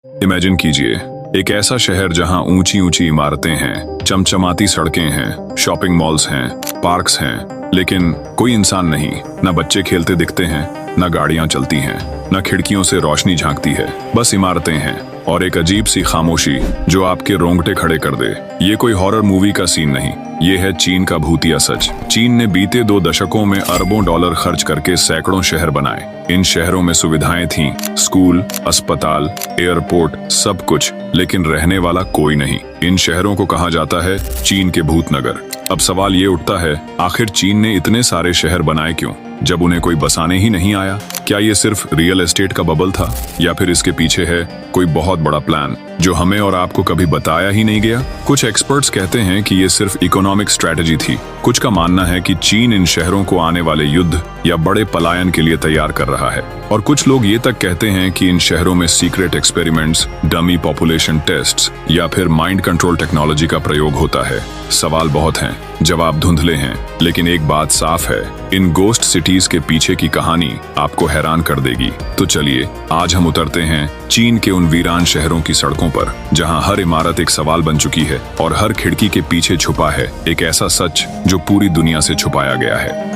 Imagine कीजिए एक ऐसा शहर जहां ऊंची ऊंची इमारतें हैं, चमचमाती सड़कें हैं, शॉपिंग मॉल्स हैं, पार्क्स हैं, लेकिन कोई इंसान नहीं। न बच्चे खेलते दिखते हैं, न गाड़ियां चलती हैं, न खिड़कियों से रोशनी झांकती है। बस इमारतें हैं और एक अजीब सी खामोशी जो आपके रोंगटे खड़े कर दे। ये कोई हॉरर मूवी का सीन नहीं, ये है चीन का भूतिया सच। चीन ने बीते 2 दशकों में अरबों डॉलर खर्च करके सैकड़ों शहर बनाए। इन शहरों में सुविधाएं थीं, स्कूल, अस्पताल, एयरपोर्ट, सब कुछ, लेकिन रहने वाला कोई नहीं। इन शहरों को कहा जाता है चीन के भूतनगर। अब सवाल ये उठता है, आखिर चीन ने इतने सारे शहर बनाए क्यों, जब उन्हें कोई बसाने ही नहीं आया? क्या ये सिर्फ रियल एस्टेट का बबल था, या फिर इसके पीछे है कोई बहुत बड़ा प्लान जो हमें और आपको कभी बताया ही नहीं गया? कुछ एक्सपर्ट्स कहते हैं कि ये सिर्फ इकोनॉमिक स्ट्रेटजी थी। कुछ का मानना है कि चीन इन शहरों को आने वाले युद्ध या बड़े पलायन के लिए तैयार कर रहा है। और कुछ लोग ये तक कहते हैं कि इन शहरों में secret experiments, dummy population tests या फिर माइंड कंट्रोल टेक्नोलॉजी का प्रयोग होता है। सवाल बहुत हैं, जवाब धुंधले हैं, लेकिन एक बात साफ है, इन गोस्ट सिटीज के पीछे की कहानी आपको हैरान कर देगी। तो चलिए आज हम उतरते हैं चीन के उन वीरान शहरों की सड़कों पर, जहां हर इमारत एक सवाल बन चुकी है और हर खिड़की के पीछे छुपा है एक ऐसा सच जो पूरी दुनिया से छुपाया गया है।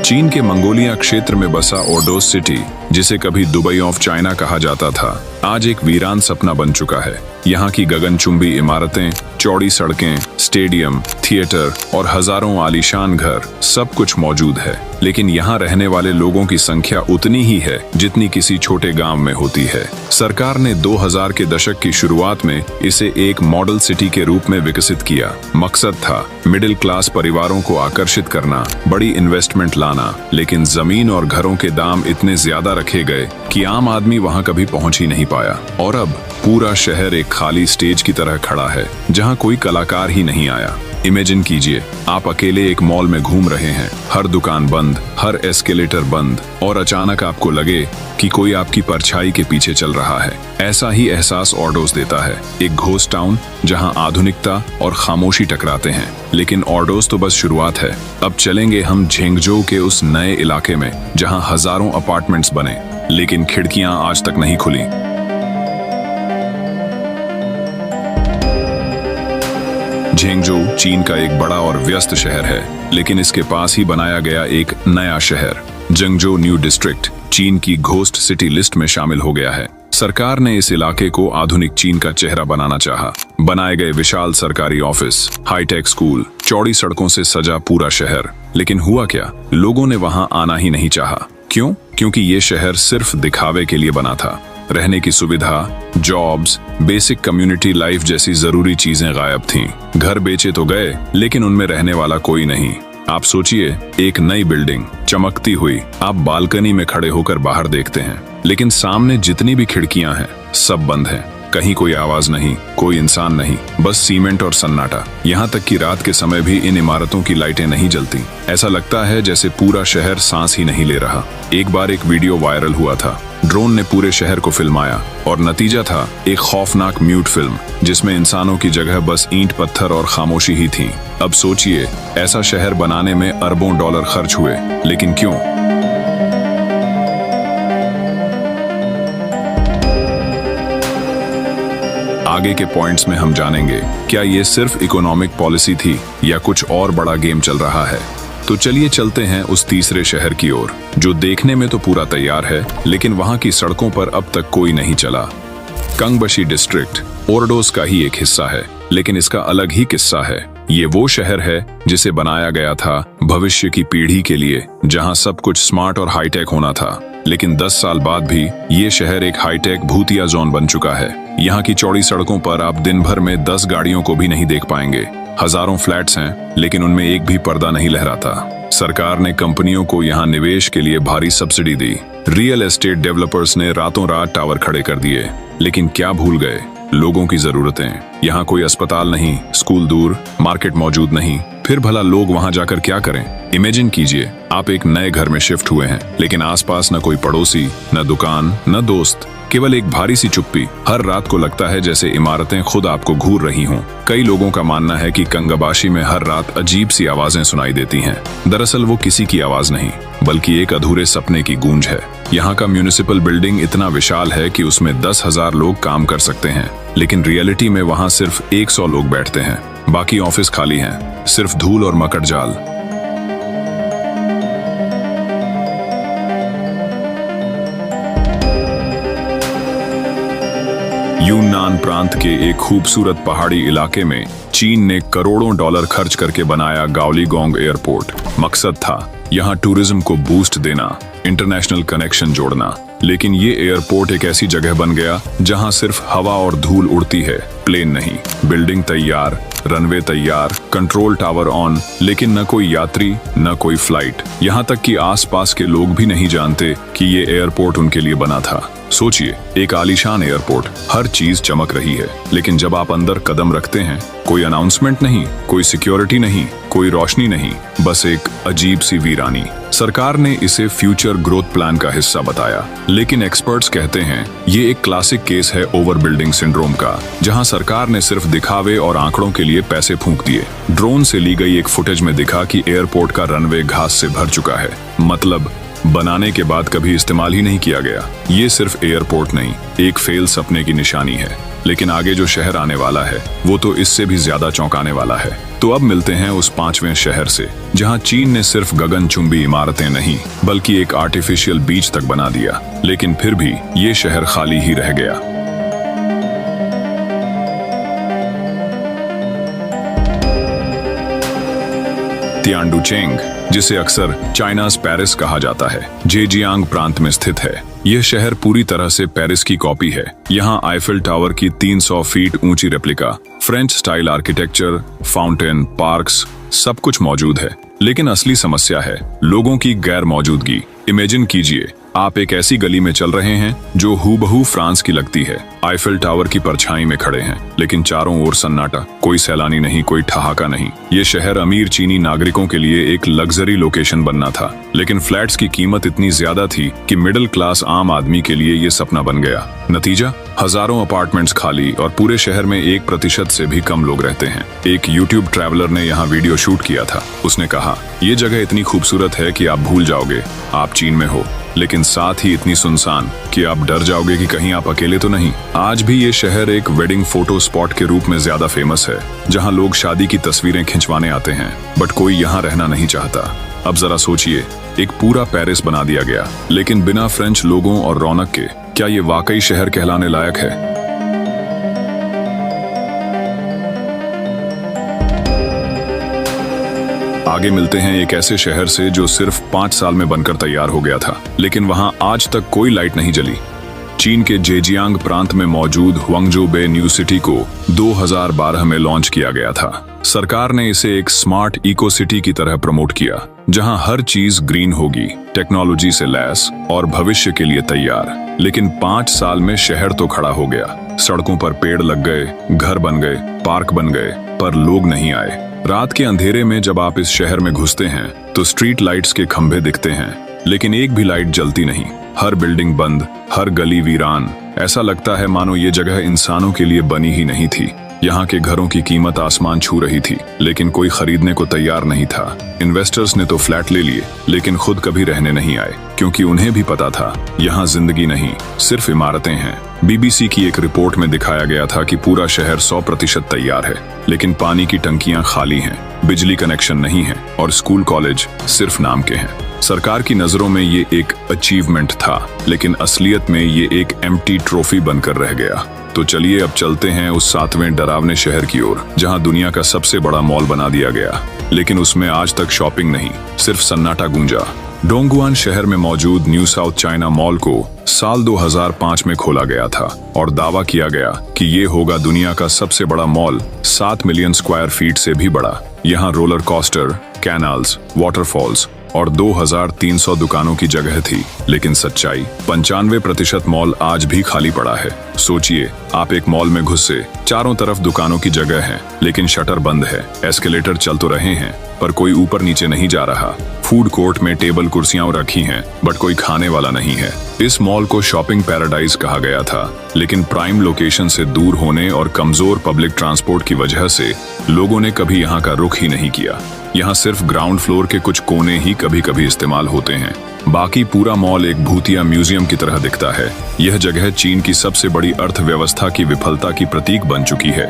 चीन के मंगोलिया क्षेत्र में बसा ओर्डोस सिटी, जिसे कभी दुबई ऑफ चाइना कहा जाता था, आज एक वीरान सपना बन चुका है। यहाँ की गगनचुंबी इमारतें, चौड़ी सड़कें, स्टेडियम, थिएटर और हजारों आलीशान घर, सब कुछ मौजूद है। लेकिन यहाँ रहने वाले लोगों की संख्या उतनी ही है जितनी किसी छोटे गांव में होती है। सरकार ने 2000 के दशक की शुरुआत में इसे एक मॉडल सिटी के रूप में विकसित किया। मकसद था मिडिल क्लास परिवारों को आकर्षित करना, बड़ी इन्वेस्टमेंट लाना, लेकिन जमीन और घरों के दाम इतने ज्यादा रखे गए कि आम आदमी वहां कभी पहुंच ही नहीं पाया। और अब पूरा शहर एक खाली स्टेज की तरह खड़ा है, जहां कोई कलाकार ही नहीं आया। इमेजिन कीजिए, आप अकेले एक मॉल में घूम रहे हैं, हर दुकान बंद, हर एस्केलेटर बंद, और अचानक आपको लगे कि कोई आपकी परछाई के पीछे चल रहा है। ऐसा ही एहसास ओर्डोस देता है, एक घोस्ट टाउन जहां आधुनिकता और खामोशी टकराते हैं। लेकिन ओर्डोस तो बस शुरुआत है। अब चलेंगे हम झेंगजोउ के उस नए इलाके में, जहां हजारों अपार्टमेंट्स बने, लेकिन खिड़कियां आज तक नहीं खुली। झेंगजोउ चीन का एक बड़ा और व्यस्त शहर है, लेकिन इसके पास ही बनाया गया एक नया शहर, जंगजोउ न्यू डिस्ट्रिक्ट, चीन की घोस्ट सिटी लिस्ट में शामिल हो गया है। सरकार ने इस इलाके को आधुनिक चीन का चेहरा बनाना चाहा। बनाए गए विशाल सरकारी ऑफिस, हाईटेक स्कूल, चौड़ी सड़कों से सजा पूरा शहर। लेकिन हुआ क्या, लोगों ने वहां आना ही नहीं चाहा। क्यों? क्योंकि ये शहर सिर्फ दिखावे के लिए बना था। रहने की सुविधा, जॉब्स, बेसिक कम्युनिटी लाइफ जैसी जरूरी चीजें गायब थीं। घर बेचे तो गए, लेकिन उनमें रहने वाला कोई नहीं। आप सोचिए, एक नई बिल्डिंग चमकती हुई, आप बालकनी में खड़े होकर बाहर देखते हैं, लेकिन सामने जितनी भी खिड़कियां हैं सब बंद हैं। कहीं कोई आवाज नहीं, कोई इंसान नहीं, बस सीमेंट और सन्नाटा। यहाँ तक कि रात के समय भी इन इमारतों की लाइटें नहीं जलती। ऐसा लगता है जैसे पूरा शहर सांस ही नहीं ले रहा। एक बार एक वीडियो वायरल हुआ था। ड्रोन ने पूरे शहर को फिल्माया और नतीजा था एक खौफनाक म्यूट फिल्म, जिसमें इंसानों की जगह बस ईंट पत्थर और खामोशी ही थी। अब सोचिए, ऐसा शहर बनाने में अरबों डॉलर खर्च हुए, लेकिन क्यों? आगे के पॉइंट्स में हम जानेंगे, क्या ये सिर्फ इकोनॉमिक पॉलिसी थी या कुछ और बड़ा गेम चल रहा है। तो चलिए चलते हैं उस तीसरे शहर की ओर, जो देखने में तो पूरा तैयार है, लेकिन वहां की सड़कों पर अब तक कोई नहीं चला। कंगबशी डिस्ट्रिक्ट ओर्डोस का ही एक हिस्सा है, लेकिन इसका अलग ही किस्सा है। ये वो शहर है जिसे बनाया गया था भविष्य की पीढ़ी के लिए, जहां सब कुछ स्मार्ट और हाईटेक होना था। लेकिन 10 साल बाद भी ये शहर एक हाईटेक भूतिया जोन बन चुका है। यहाँ की चौड़ी सड़कों पर आप दिन भर में 10 गाड़ियों को भी नहीं देख पाएंगे। हजारों फ्लैट्स हैं, लेकिन उनमें एक भी पर्दा नहीं लहराता। सरकार ने कंपनियों को यहाँ निवेश के लिए भारी सब्सिडी दी। रियल एस्टेट डेवलपर्स ने रातों रात टावर खड़े कर दिए, लेकिन क्या भूल गए? लोगों की जरूरतें। यहाँ कोई अस्पताल नहीं, स्कूल दूर, मार्केट मौजूद नहीं, फिर भला लोग वहां जाकर क्या करें? इमेजिन कीजिए, आप एक नए घर में शिफ्ट हुए हैं, लेकिन आसपास न कोई पड़ोसी, न दुकान, न दोस्त, केवल एक भारी सी चुप्पी। हर रात को लगता है जैसे इमारतें खुद आपको घूर रही हों। कई लोगों का मानना है कि कंगबाशी में हर रात अजीब सी आवाजें सुनाई देती हैं। दरअसल वो किसी की आवाज नहीं, बल्कि एक अधूरे सपने की गूंज है। यहाँ का म्यूनिसिपल बिल्डिंग इतना विशाल है कि उसमें 10,000 लोग काम कर सकते हैं, लेकिन रियलिटी में वहाँ सिर्फ 100 लोग बैठते हैं। बाकी ऑफिस खाली हैं, सिर्फ धूल और मकड़ जाल। यूनान प्रांत के एक खूबसूरत पहाड़ी इलाके में चीन ने करोड़ों डॉलर खर्च करके बनाया गाओलीगोंग एयरपोर्ट। मकसद था यहाँ टूरिज्म को बूस्ट देना, इंटरनेशनल कनेक्शन जोड़ना। लेकिन ये एयरपोर्ट एक ऐसी जगह बन गया जहाँ सिर्फ हवा और धूल उड़ती है, प्लेन नहीं। बिल्डिंग तैयार, रनवे तैयार, कंट्रोल टावर ऑन, लेकिन न कोई यात्री न कोई फ्लाइट। यहाँ तक कि आसपास के लोग भी नहीं जानते कि ये एयरपोर्ट उनके लिए बना था। सोचिए, एक आलीशान एयरपोर्ट, हर चीज चमक रही है, लेकिन जब आप अंदर कदम रखते हैं, कोई अनाउंसमेंट नहीं, कोई सिक्योरिटी नहीं, कोई रोशनी नहीं, बस एक अजीब सी वीरानी। सरकार ने इसे फ्यूचर ग्रोथ प्लान का हिस्सा बताया, लेकिन एक्सपर्ट्स कहते हैं ये एक क्लासिक केस है ओवर बिल्डिंग सिंड्रोम का, जहां सरकार ने सिर्फ दिखावे और आंकड़ों के लिए पैसे फूंक दिए। ड्रोन से ली गई एक फुटेज में दिखा कि एयरपोर्ट का रनवे घास से भर चुका है, मतलब बनाने के बाद कभी इस्तेमाल ही नहीं किया गया। ये सिर्फ एयरपोर्ट नहीं, एक फेल सपने की निशानी है। लेकिन आगे जो शहर आने वाला है वो तो इससे भी ज्यादा चौंकाने वाला है। तो अब मिलते हैं उस 5वें शहर से, जहां चीन ने सिर्फ गगनचुंबी इमारतें नहीं, बल्कि एक आर्टिफिशियल बीच तक बना दिया। लेकिन फिर भी ये शहर खाली ही रह गया। तियानडुचेंग, जिसे अक्सर चाइना's पेरिस कहा जाता है, जेजियांग प्रांत में स्थित है। यह शहर पूरी तरह से पेरिस की कॉपी है। यहाँ आईफिल टावर की 300 फीट ऊंची replica, French style architecture, fountain, parks, सब कुछ मौजूद है। लेकिन असली समस्या है लोगों की गैर मौजूदगी। इमेजिन कीजिए, आप एक ऐसी गली में चल रहे हैं जो हूबहू फ्रांस की लगती है। आईफिल टावर की परछाई में खड़े हैं, लेकिन चारों ओर सन्नाटा, कोई सैलानी नहीं, कोई ठहाका नहीं। ये शहर अमीर चीनी नागरिकों के लिए एक लग्जरी लोकेशन बनना था, लेकिन फ्लैट्स की कीमत इतनी ज्यादा थी कि मिडिल क्लास आम आदमी के लिए ये सपना बन गया। नतीजा, हजारों अपार्टमेंट्स खाली और पूरे शहर में 1% से भी कम लोग रहते हैं। एक यूट्यूब ट्रैवलर ने यहाँ वीडियो शूट किया था। उसने कहा, ये जगह इतनी खूबसूरत है कि आप भूल जाओगे आप चीन में हो, लेकिन साथ ही इतनी सुनसान कि आप डर जाओगे कि कहीं आप अकेले तो नहीं। आज भी ये शहर एक वेडिंग फोटो स्पॉट के रूप में ज्यादा फेमस है, जहां लोग शादी की तस्वीरें खिंचवाने आते हैं, बट कोई यहाँ रहना नहीं चाहता। अब जरा सोचिए, एक पूरा पेरिस बना दिया गया, लेकिन बिना फ्रेंच लोगों और रौनक के। क्या ये वाकई शहर कहलाने लायक है? आगे मिलते हैं एक ऐसे शहर से जो सिर्फ 5 साल में बनकर तैयार हो गया था, लेकिन वहां आज तक कोई लाइट नहीं जली। चीन के जेजियांग प्रांत में मौजूद हुआंगझो बे न्यू सिटी को 2012 में लॉन्च किया गया था। सरकार ने इसे एक स्मार्ट इको सिटी की तरह प्रमोट किया, जहां हर चीज ग्रीन होगी, टेक्नोलॉजी से लैस और भविष्य के लिए तैयार। लेकिन 5 साल में शहर तो खड़ा हो गया। सड़कों पर पेड़ लग गए, घर बन गए, पार्क बन गए, पर लोग नहीं आए। रात के अंधेरे में जब आप इस शहर में घुसते हैं तो स्ट्रीट लाइट्स के खंभे दिखते हैं, लेकिन एक भी लाइट जलती नहीं। हर बिल्डिंग बंद, हर गली वीरान। ऐसा लगता है मानो ये जगह इंसानों के लिए बनी ही नहीं थी। यहाँ के घरों की कीमत आसमान छू रही थी, लेकिन कोई खरीदने को तैयार नहीं था। इन्वेस्टर्स ने तो फ्लैट ले लिए, लेकिन खुद कभी रहने नहीं आए, क्योंकि उन्हें भी पता था यहाँ जिंदगी नहीं, सिर्फ इमारतें हैं। BBC की एक रिपोर्ट में दिखाया गया था कि पूरा शहर 100% तैयार है, लेकिन पानी की टंकियां खाली हैं, बिजली कनेक्शन नहीं है और स्कूल कॉलेज सिर्फ नाम के हैं। सरकार की नजरों में ये एक अचीवमेंट था, लेकिन असलियत में ये एक एम्प्टी ट्रॉफी बनकर रह गया। तो चलिए अब चलते हैं उस 7वें डरावने शहर की ओर, जहां दुनिया का सबसे बड़ा मॉल बना दिया गया, लेकिन उसमें आज तक शॉपिंग नहीं, सिर्फ सन्नाटा गूंजा। डोंगुआन शहर में मौजूद न्यू साउथ चाइना मॉल को साल 2005 में खोला गया था और दावा किया गया कि ये होगा दुनिया का सबसे बड़ा मॉल, 7 मिलियन स्क्वायर फीट से भी बड़ा। यहाँ रोलर कोस्टर, कैनाल्स, वाटरफॉल्स और 2300 दुकानों की जगह थी। लेकिन सच्चाई, 95% मॉल आज भी खाली पड़ा है। सोचिए, आप एक मॉल में घुसे, चारों तरफ दुकानों की जगह है, लेकिन शटर बंद है, एस्केलेटर चल तो रहे हैं, पर कोई ऊपर नीचे नहीं जा रहा। फूड कोर्ट में टेबल कुर्सियां रखी हैं, बट कोई खाने वाला नहीं है। इस मॉल को शॉपिंग पैराडाइज कहा गया था, लेकिन प्राइम लोकेशन से दूर होने और कमजोर पब्लिक ट्रांसपोर्ट की वजह से लोगों ने कभी यहाँ का रुख ही नहीं किया। यहाँ सिर्फ ग्राउंड फ्लोर के कुछ कोने ही कभी कभी इस्तेमाल होते हैं। बाकी पूरा मॉल एक भूतिया म्यूजियम की तरह दिखता है। यह जगह चीन की सबसे बड़ी अर्थव्यवस्था की विफलता की प्रतीक बन चुकी है।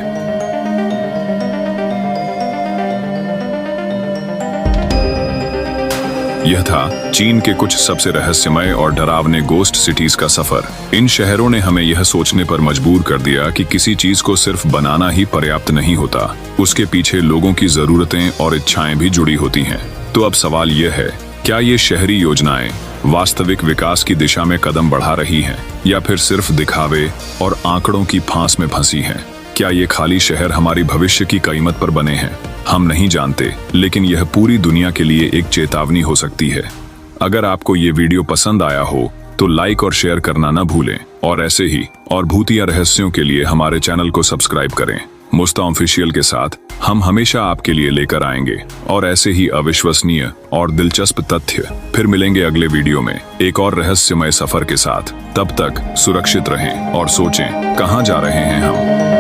यह था चीन के कुछ सबसे रहस्यमय और डरावने गोस्ट सिटीज का सफर। इन शहरों ने हमें यह सोचने पर मजबूर कर दिया कि किसी चीज को सिर्फ बनाना ही पर्याप्त नहीं होता, उसके पीछे लोगों की जरूरतें और इच्छाएं भी जुड़ी होती हैं। तो अब सवाल यह है, क्या ये शहरी योजनाएं वास्तविक विकास की दिशा में कदम बढ़ा रही हैं, या फिर सिर्फ दिखावे और आंकड़ों की फांस में फंसी हैं? क्या ये खाली शहर हमारी भविष्य की कीमत पर बने हैं? हम नहीं जानते, लेकिन यह पूरी दुनिया के लिए एक चेतावनी हो सकती है। अगर आपको ये वीडियो पसंद आया हो तो लाइक और शेयर करना न भूलें, और ऐसे ही और भूतिया रहस्यों के लिए हमारे चैनल को सब्सक्राइब करें। मुस्ता ऑफिशियल के साथ हम हमेशा आपके लिए लेकर आएंगे और ऐसे ही अविश्वसनीय और दिलचस्प तथ्य। फिर मिलेंगे अगले वीडियो में एक और रहस्यमय सफर के साथ। तब तक सुरक्षित रहें और सोचें, कहां जा रहे हैं हम।